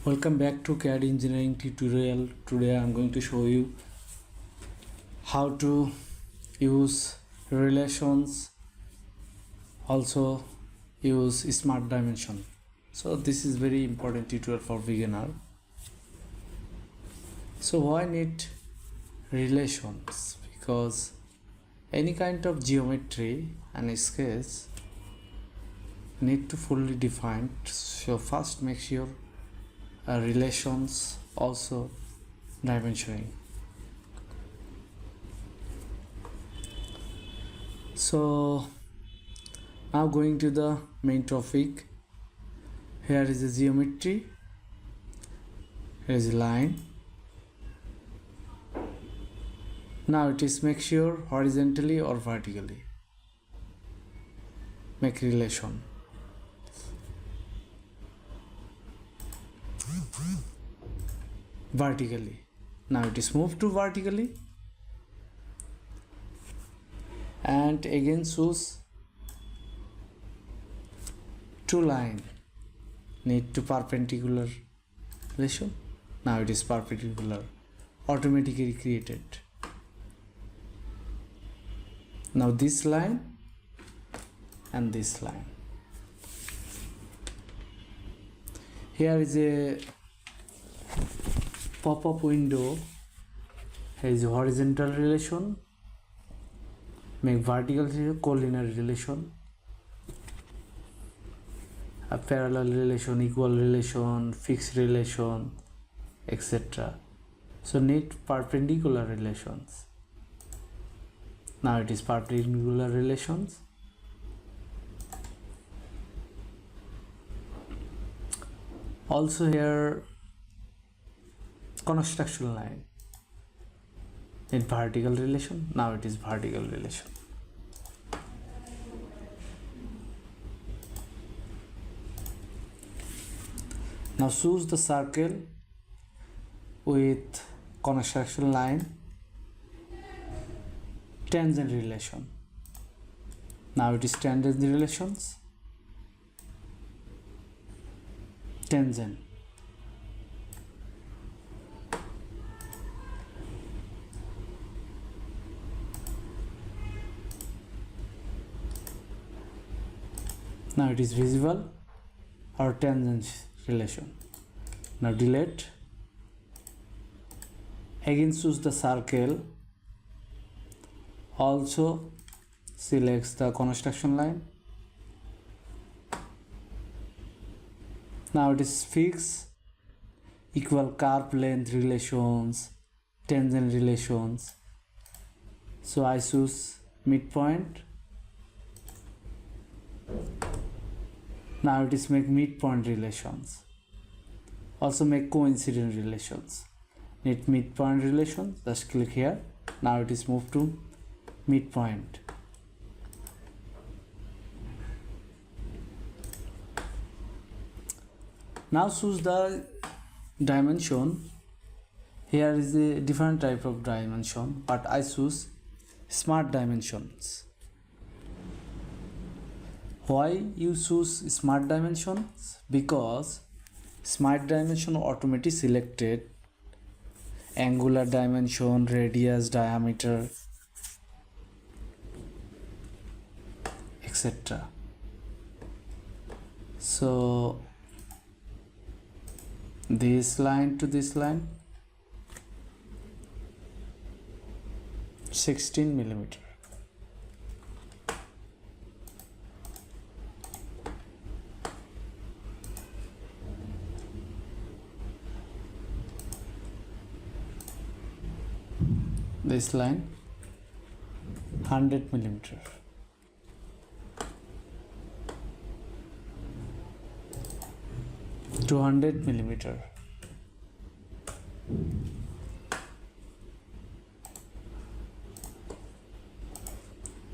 Welcome back to CAD engineering tutorial. Today I'm going to show you how to use relations, also use smart dimension. So this is very important tutorial for beginner. So why need relations? Because any kind of geometry and sketch need to fully defined. So first make sure relations also dimensioning. So now going to the main topic. Here is the geometry, here is a line. Now it is make sure horizontally or vertically make relation. Vertically. Now it is moved to vertically and again choose two line need to perpendicular relation. Now it is perpendicular, automatically created. Now this line and this line. Here is a pop-up window. Here is a horizontal relation, make vertical relation, collinear relation, a parallel relation, equal relation, fixed relation, etc. So need perpendicular relations. Now it is perpendicular relations. Also here construction line in vertical relation. Now it is vertical relation. Now choose the circle with construction line, tangent relation. Now it is tangent relations, tangent. Now it is visible or tangent relation. Now delete. Again choose the circle. Also selects the construction line. Now it is fixed, equal curve length relations, tangent relations. So I choose midpoint. Now it is make midpoint relations. Also make coincident relations. Need midpoint relations. Just click here. Now it is moved to midpoint. Now choose the dimension. Here is a different type of dimension, but I choose smart dimensions. Why you choose smart dimensions? Because smart dimension automatically selected angular dimension, radius, diameter, etc. So this line to this line 16 millimeter. This line 100 millimeter. To 100 millimeter.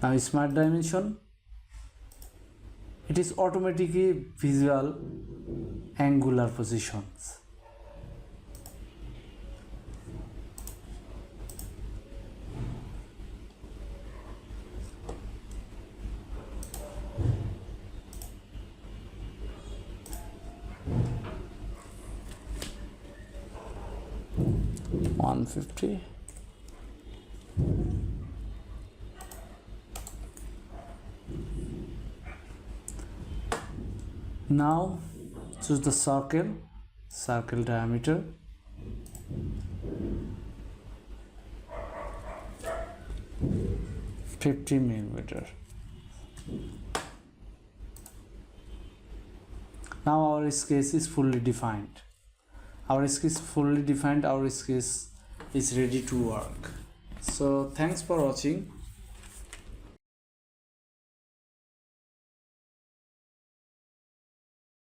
Now smart dimension, it is automatically visual angular positions. 150. Now choose the circle diameter. $50 millimeter. Now our sketch is fully defined. Our sketch is ready to work. So thanks for watching.